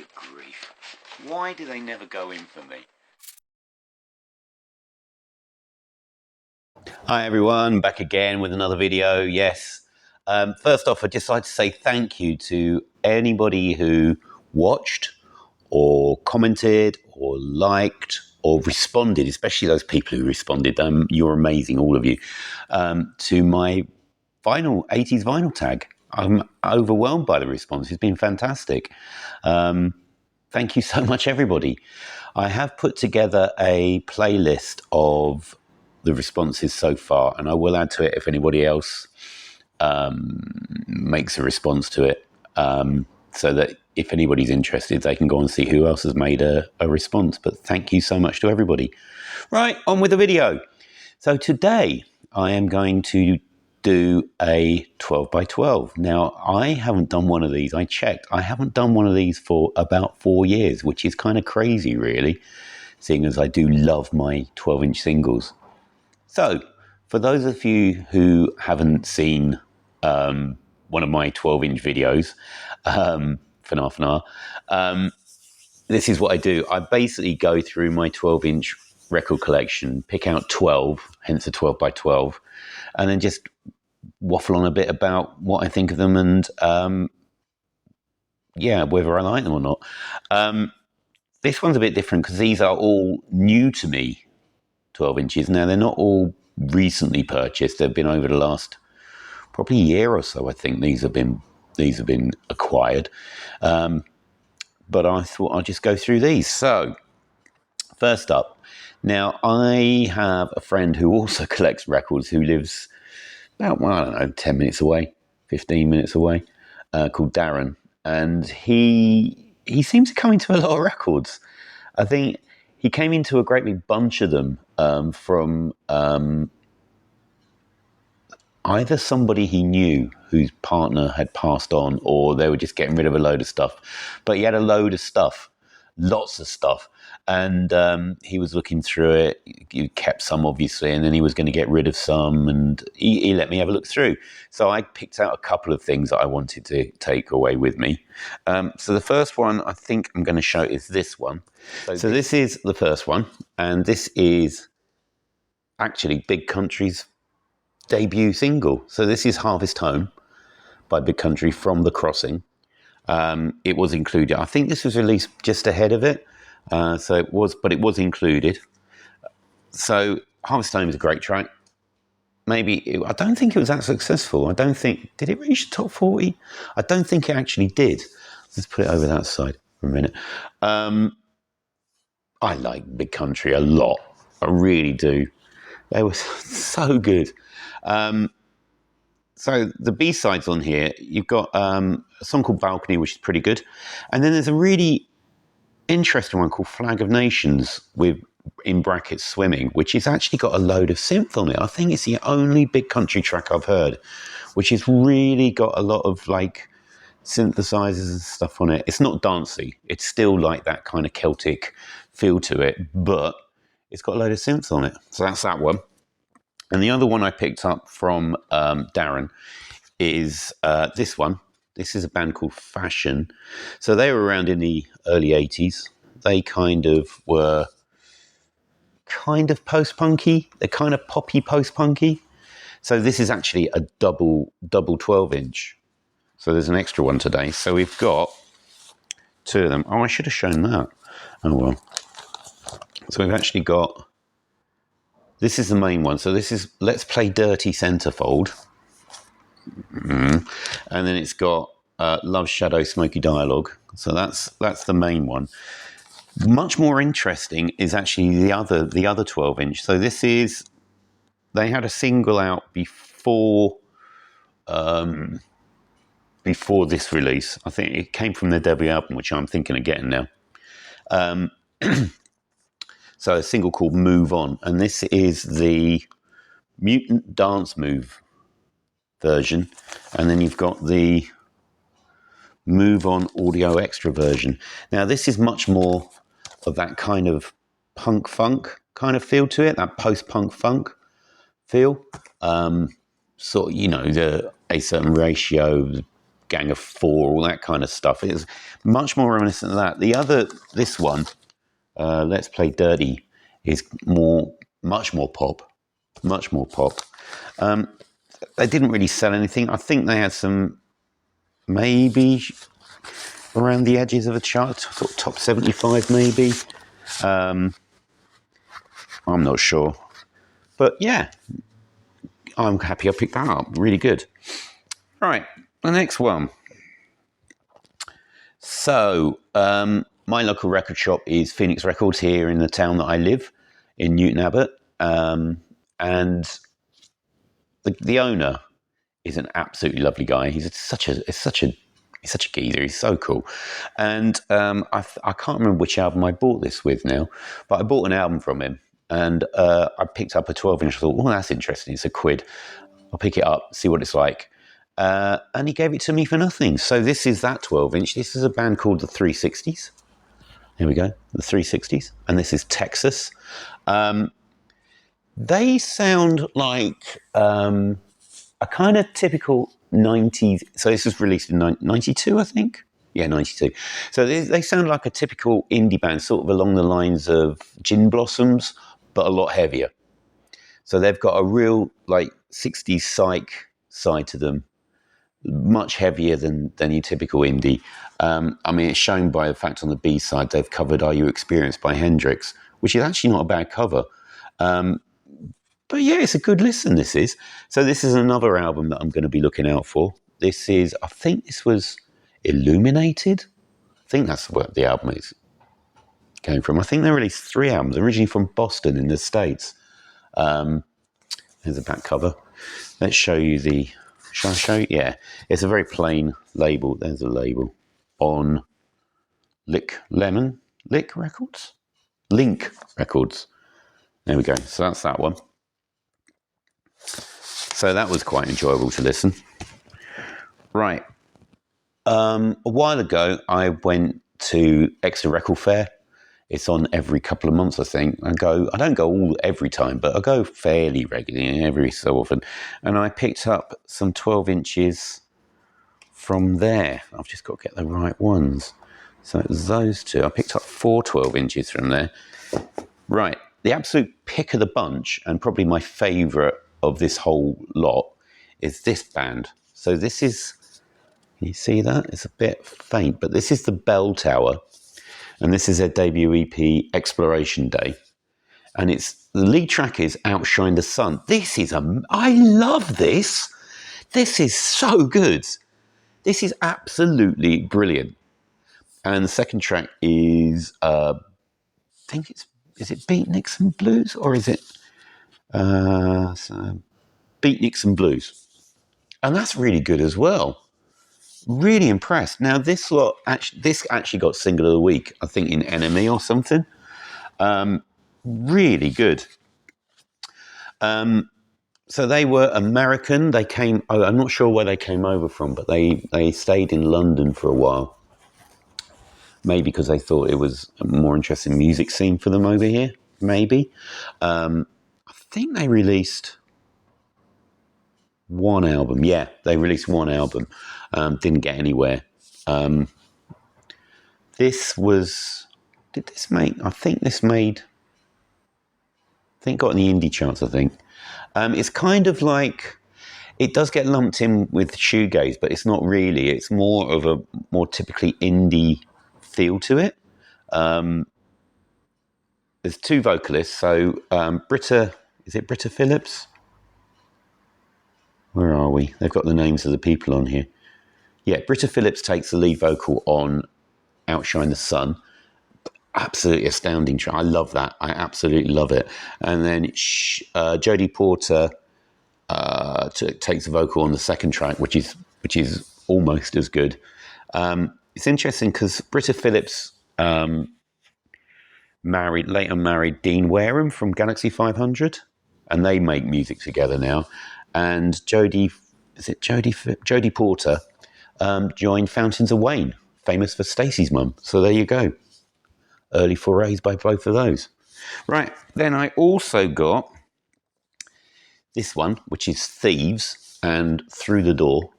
Good grief. Why do they never go in for me? Hi everyone, back again with another video. Yes. First off, I'd just like to say thank you to anybody who watched or commented or liked or responded, especially those people who responded. You're amazing, all of you, to my 80s vinyl tag. I'm overwhelmed by the response. It's been fantastic. Thank you so much, everybody. I have put together a playlist of the responses so far, and I will add to it if anybody else makes a response to it, so that if anybody's interested, they can go and see who else has made a response. But thank you so much to everybody. Right, on with the video. So today I am going to do a 12 by 12. Now, I haven't done one of these. I checked. I haven't done one of these for about 4 years, which is kind of crazy, really, seeing as I do love my 12-inch singles. So, for those of you who haven't seen one of my 12-inch videos, Fanar, this is what I do. I basically go through my 12-inch record collection, pick out 12, hence a 12 by 12, and then just waffle on a bit about what I think of them and, yeah, whether I like them or not. This one's a bit different because these are all new to me 12 inches. Now, they're not all recently purchased. They've been over the last probably year or so, I think these have been acquired. But I thought I'd just go through these. So, first up, now I have a friend who also collects records who lives about, well, I don't know, 10 minutes away, 15 minutes away, called Darren. And he seems to come into a lot of records. I think he came into a great big bunch of them from either somebody he knew whose partner had passed on, or they were just getting rid of a load of stuff. But he had a load of stuff, lots of stuff. And he was looking through it. He kept some, obviously, and then he was going to get rid of some, and he let me have a look through. So I picked out a couple of things that I wanted to take away with me. So the first one I think I'm going to show is this one. So this is the first one, and this is actually Big Country's debut single. So this is Harvest Home by Big Country from The Crossing. It was included. I think this was released just ahead of it. So it was included. So Harvest Home is a great track. I don't think it was that successful. Did it reach the top 40? I don't think it actually did. Let's put it over that side for a minute. I like Big Country a lot. I really do. They were so good. So the B-sides on here, you've got a song called Balcony, which is pretty good. And then there's a really interesting one called Flag of Nations with, in brackets, Swimming, which has actually got a load of synth on it. I think it's the only Big Country track I've heard, which has really got a lot of like synthesizers and stuff on it. It's not dancey. It's still like that kind of Celtic feel to it, but it's got a load of synths on it. So that's that one. And the other one I picked up from Darren is this one. This is a band called Fashion. So they were around in the early 80s. They were kind of post-punky. They're kind of poppy post-punky. So this is actually a double 12-inch. So there's an extra one today. So we've got two of them. Oh, I should have shown that. Oh, well. So we've actually got... This is the main one. So this is Let's Play Dirty Centerfold. And then it's got Love Shadow Smoky Dialogue. So that's the main one. Much more interesting is actually the other 12-inch. So this is, they had a single out before this release. I think it came from their debut album, which I'm thinking of getting now. So a single called Move On, and this is the Mutant Dance Move version, and then you've got the Move On Audio Extra version. Now this is much more of that kind of punk funk kind of feel to it, that post-punk funk feel. Sort of, you know, A Certain Ratio, Gang of Four, all that kind of stuff. It's much more reminiscent of that. This one, Let's Play Dirty, is much more pop. They didn't really sell anything. I think they had some, maybe around the edges of a chart, sort of top 75 maybe. I'm not sure. But yeah, I'm happy I picked that up. Really good. Right, the next one. So, my local record shop is Phoenix Records here in the town that I live, in Newton Abbot. And the owner is an absolutely lovely guy. He's such a geezer. He's so cool. And I can't remember which album I bought this with now, but I bought an album from him. And I picked up a 12-inch. I thought, well, that's interesting. It's £1. I'll pick it up, see what it's like. And he gave it to me for nothing. So this is that 12-inch. This is a band called the 360s. Here we go, the 360s. And this is Texas. They sound like a kind of typical 90s. So this was released in 92, I think. Yeah, 92. So they sound like a typical indie band, sort of along the lines of Gin Blossoms, but a lot heavier. So they've got a real 60s psych side to them, much heavier than your typical indie. I mean, it's shown by the fact on the B side they've covered "Are You Experienced" by Hendrix, which is actually not a bad cover. But yeah, it's a good listen, this is. So this is another album that I'm going to be looking out for. I think this was Illuminated. I think that's what the album is going from. I think they released 3 albums, originally from Boston in the States. There's a back cover. Let's show you shall I show you? Yeah. It's a very plain label. There's a label on Link Records. There we go. So that's that one. So that was quite enjoyable to listen. Right. A while ago, I went to Exeter Record Fair. It's on every couple of months, I think. I don't go every time, but I go fairly regularly, every so often. And I picked up some 12 inches from there. I've just got to get the right ones. So it was those two. I picked up 4 12 inches from there. Right. The absolute pick of the bunch, and probably my favourite of this whole lot, is this band. So this is, can you see that? It's a bit faint, but this is the Bell Tower. And this is their debut EP, Exploration Day. And the lead track is Outshine the Sun. I love this. This is so good. This is absolutely brilliant. And the second track is, I think is it Beatniks and Blues? Or is it Beatniks and Blues? And that's really good as well. Really impressed. Now, this actually got Single of the Week, I think, in NME or something. Really good. So they were American. They came. I'm not sure where they came over from, but they stayed in London for a while. Maybe because they thought it was a more interesting music scene for them over here. Maybe. I think they released one album. Yeah, they released one album. Didn't get anywhere. This was... Did this make... I think this made... I think it got in the indie charts, I think. It's kind of like... It does get lumped in with shoegaze, but it's not really. It's more of a more typically indie feel to it. There's 2 vocalists. So Britta... Is it Britta Phillips? Where are we? They've got the names of the people on here. Yeah, Britta Phillips takes the lead vocal on Outshine the Sun. Absolutely astounding track. I love that. I absolutely love it. And then Jodie Porter takes the vocal on the second track, which is almost as good. It's interesting because Britta Phillips later married Dean Wareham from Galaxy 500, and they make music together now. And Jodie Porter joined Fountains of Wayne, famous for Stacey's mum. So there you go. Early forays by both of those. Right, then I also got this one, which is Thieves and Through the Door.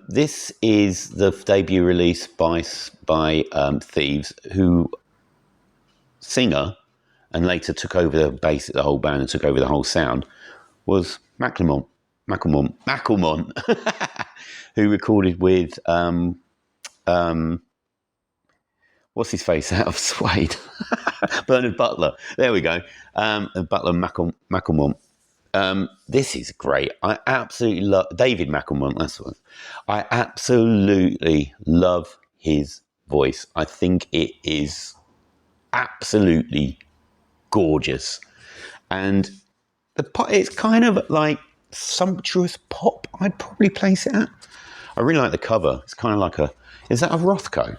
This is the debut release by Thieves, who singer and later took over the bass at the whole band and took over the whole sound, was Macklemore, who recorded with what's his face out of Suede, Bernard Butler. There we go, Butler Macklemore. This is great. I absolutely love David Macklemore. That's what I absolutely love his voice. I think it is absolutely gorgeous, and it's kind of like sumptuous pop. I'd probably place it at. I really like the cover. It's kind of like is that a Rothko?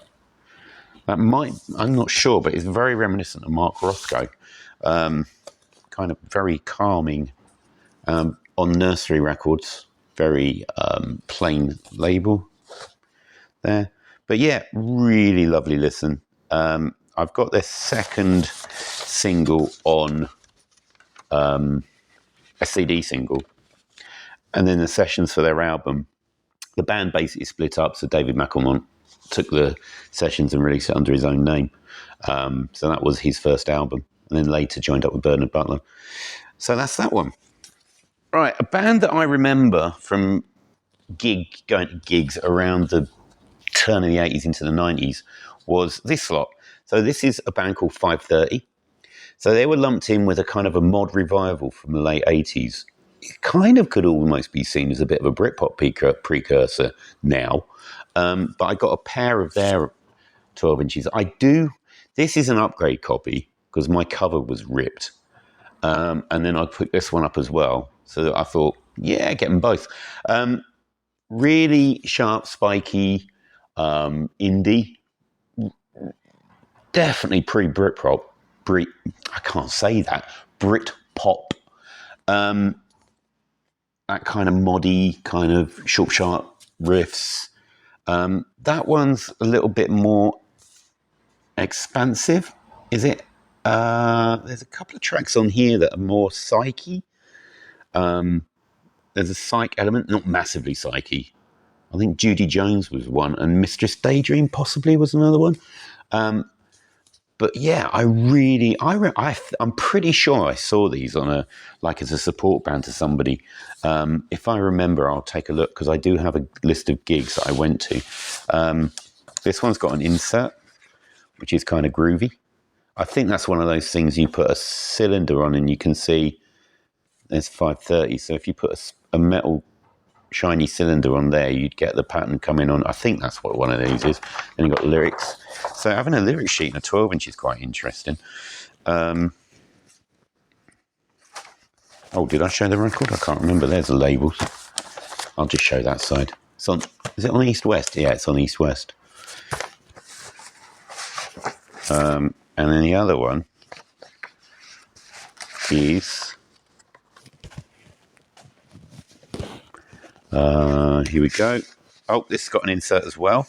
That might, I'm not sure, but it's very reminiscent of Mark Rothko. Kind of very calming. On Nursery Records, very plain label there. But yeah, really lovely listen. I've got their second single on a CD single, and then the sessions for their album. The band basically split up, so David Macklemore took the sessions and released it under his own name. So that was his first album, and then later joined up with Bernard Butler. So that's that one. Right, a band that I remember from going to gigs around the turn of the 80s into the 90s was this lot. So this is a band called 530. So they were lumped in with a kind of a mod revival from the late 80s. It kind of could almost be seen as a bit of a Britpop precursor now. But I got a pair of their 12 inches. This is an upgrade copy because my cover was ripped. And then I put this one up as well. So I thought, yeah, get them both. Really sharp, spiky, indie. Definitely pre-Britpop. I can't say that. Britpop. That kind of moddy, kind of short, sharp riffs. That one's a little bit more expansive, is it? There's a couple of tracks on here that are more psyche. There's a psych element, not massively psyche. I think Judy Jones was one, and Mistress Daydream possibly was another one. But yeah, I'm pretty sure I saw these on as a support band to somebody. If I remember, I'll take a look because I do have a list of gigs that I went to. This one's got an insert, which is kind of groovy. I think that's one of those things you put a cylinder on and you can see there's 530. So if you put a metal shiny cylinder on there, you'd get the pattern coming on. I think that's what one of these is. Then you've got lyrics. So having a lyric sheet in a 12-inch is quite interesting. Oh, did I show the record? I can't remember. There's the labels. I'll just show that side. Is it on East-West? Yeah, it's on East-West. And then the other one is... here we go. Oh, this has got an insert as well.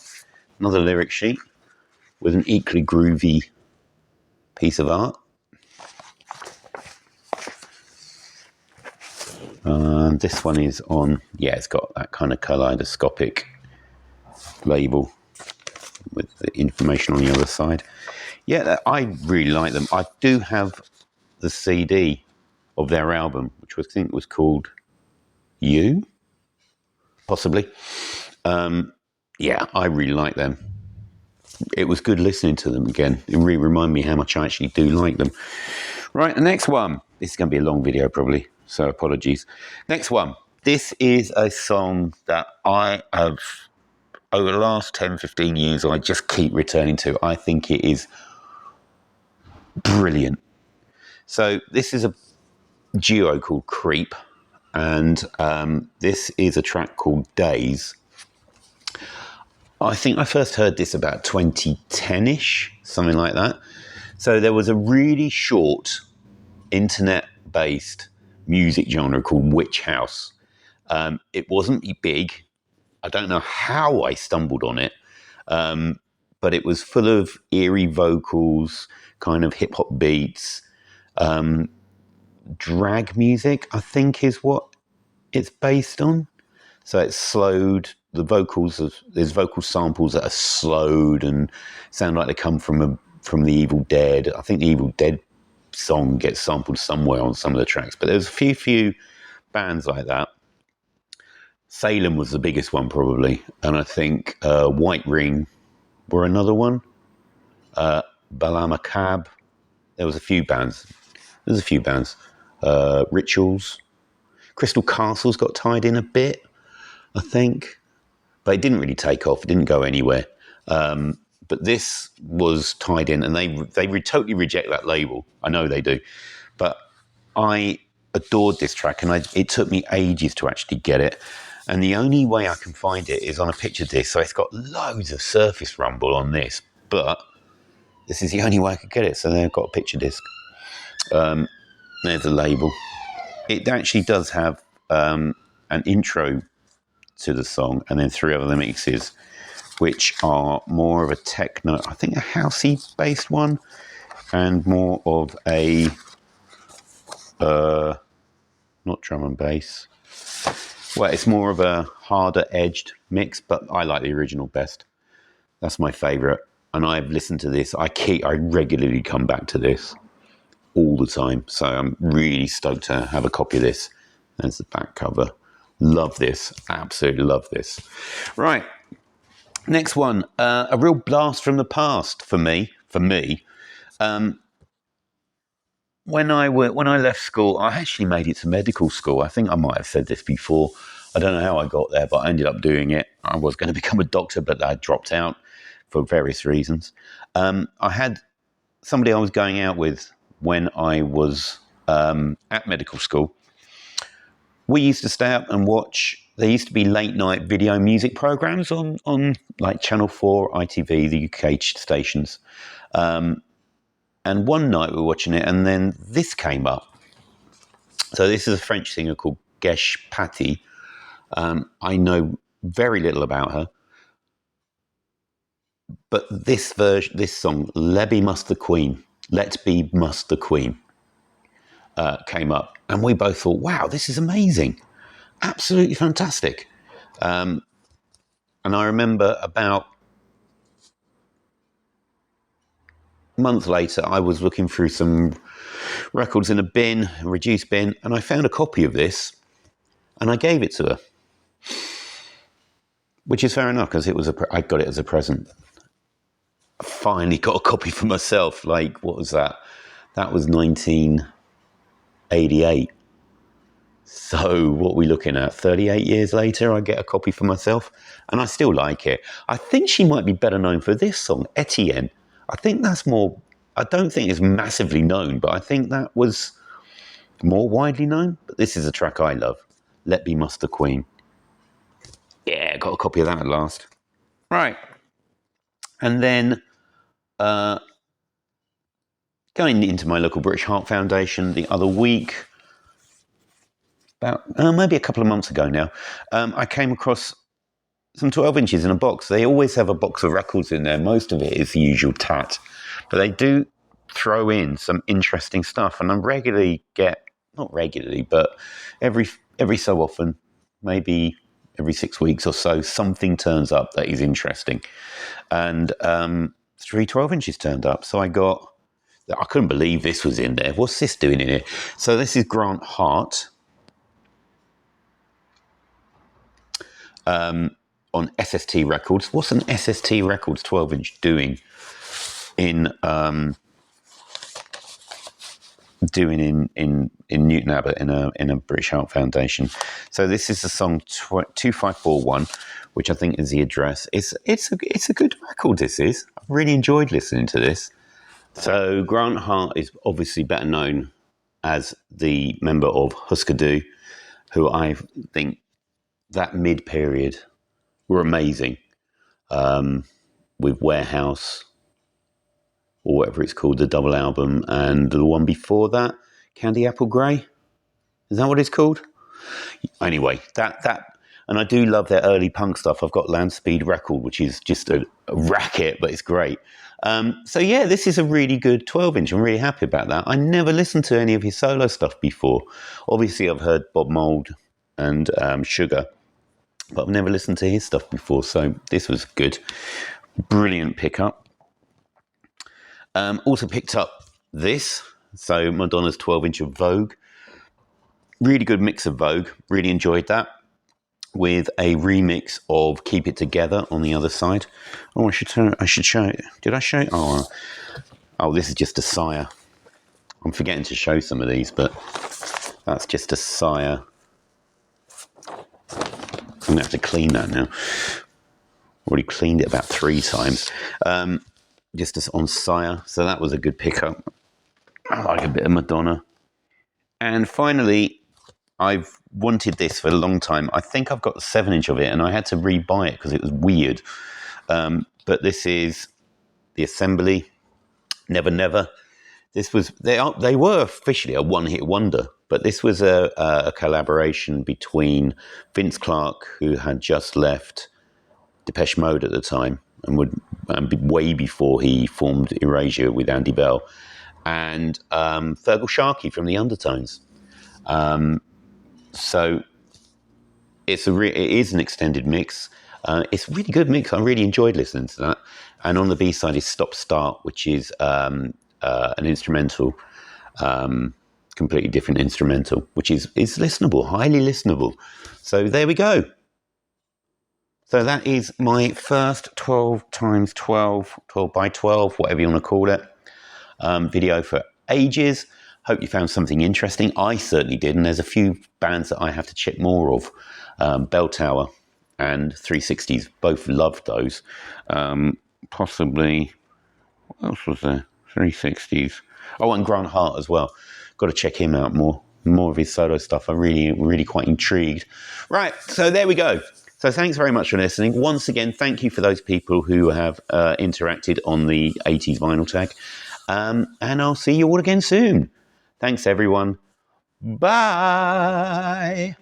Another lyric sheet with an equally groovy piece of art. This one is on, it's got that kind of kaleidoscopic label with the information on the other side. Yeah, I really like them. I do have the CD of their album, which I think was called You. Possibly. I really like them. It was good listening to them again. It really reminded me how much I actually do like them. Right, the next one. This is going to be a long video probably, so apologies. Next one. This is a song that I have, over the last 10, 15 years, I just keep returning to. I think it is brilliant. So this is a duo called Creep. And this is a track called Days. I think I first heard this about 2010-ish, something like that. So there was a really short internet-based music genre called Witch House. It wasn't big. I don't know how I stumbled on it, but it was full of eerie vocals, kind of hip-hop beats, drag music, I think is what it's based on. So it's slowed. The vocals, there's vocal samples that are slowed and sound like they come from the Evil Dead. I think the Evil Dead song gets sampled somewhere on some of the tracks, but there's a few bands like that. Salem was the biggest one probably, and I think White Ring were another one. Bala Macab. There was a few bands. Rituals. Crystal Castles got tied in a bit, I think, but it didn't really take off. It didn't go anywhere. But this was tied in, and they totally reject that label. I know they do, but I adored this track, and it took me ages to actually get it. And the only way I can find it is on a picture disc. So it's got loads of Surface Rumble on this, but this is the only way I could get it. So they've got a picture disc. There's a label. It actually does have an intro to the song, and then 3 other mixes, which are more of a techno, I think a housey based one, and more of a not drum and bass. Well, it's more of a harder edged mix, but I like the original best. That's my favourite, and I've listened to this. I regularly come back to this all the time, so I'm really stoked to have a copy of this. There's the back cover. Love this, absolutely love this. Right, next one, a real blast from the past for me. When I left school, I actually made it to medical school. I think I might have said this before. I don't know how I got there, but I ended up doing it. I was going to become a doctor, but I dropped out for various reasons. I had somebody I was going out with when I was at medical school. We used to stay up and watch. There used to be late night video music programs on like Channel 4, ITV, the UK stations. And one night we were watching it, and then this came up. So this is a French singer called Gesh Patti. I know very little about her, but this song, Let Be Must the Queen, came up, and we both thought, wow, this is amazing, absolutely fantastic. And I remember about a month later, I was looking through some records in a reduced bin, and I found a copy of this, and I gave it to her, which is fair enough because I got it as a present. I finally got a copy for myself. Like, what was that? That was 1988. So what are we looking at? 38 years later, I get a copy for myself, and I still like it. I think she might be better known for this song, Etienne. I think that's more, I don't think it's massively known, but I think that was more widely known. But this is a track I love, Let Be Must the Queen. Yeah, got a copy of that at last. Right. And then going into my local British Heart Foundation the other week, about maybe a couple of months ago now, I came across some 12 inches in a box. They always have a box of records in there. Most of it is the usual tat, but they do throw in some interesting stuff. And I not regularly, but every so often, maybe every 6 weeks or so, something turns up that is interesting. And 3 12 inches turned up. So I couldn't believe this was in there. What's this doing in here? So this is Grant Hart. On SST Records. What's an SST Records 12-inch doing in Newton Abbot in a British Heart Foundation? So this is the song 2541, which I think is the address. It's a good record. This is. I've really enjoyed listening to this. So Grant Hart is obviously better known as the member of Husker Du, who I think that mid-period were amazing, with Warehouse, or whatever it's called, the double album, and the one before that, Candy Apple Grey. Is that what it's called? Anyway, that, and I do love their early punk stuff. I've got Land Speed Record, which is just a racket, but it's great. So yeah, this is a really good 12-inch. I'm really happy about that. I never listened to any of his solo stuff before. Obviously, I've heard Bob Mould and Sugar, but I've never listened to his stuff before, so this was good. Brilliant pickup. Also picked up this, so Madonna's 12-inch of Vogue. Really good mix of Vogue, really enjoyed that, with a remix of Keep It Together on the other side. Oh, I should show it. Did I show it? Oh, this is just a Sire. I'm forgetting to show some of these, but that's just a Sire. I'm going to have to clean that now. Already cleaned it about 3 times. Just on Sire, so that was a good pickup. I like a bit of Madonna. And finally, I've wanted this for a long time. I think I've got the 7-inch of it, and I had to rebuy it because it was weird. But this is the Assembly Never Never. This was they were officially a one-hit wonder, but this was a collaboration between Vince Clarke, who had just left Depeche Mode at the time, and way before he formed Erasure with Andy Bell, and Feargal Sharkey from the Undertones. So it is an extended mix. It's a really good mix. I really enjoyed listening to that. And on the B side is Stop Start, which is an instrumental, completely different instrumental, which is listenable, highly listenable. So there we go. So that is my first 12 times 12, 12 by 12, whatever you want to call it, video for ages. Hope you found something interesting. I certainly did, and there's a few bands that I have to check more of. Bell Tower and 360s, both loved those. Possibly, what else was there? 360s. Oh, and Grant Hart as well. Got to check him out more of his solo stuff. I'm really quite intrigued. Right, so there we go. So thanks very much for listening. Once again, thank you for those people who have interacted on the 80s vinyl tag. And I'll see you all again soon. Thanks, everyone. Bye.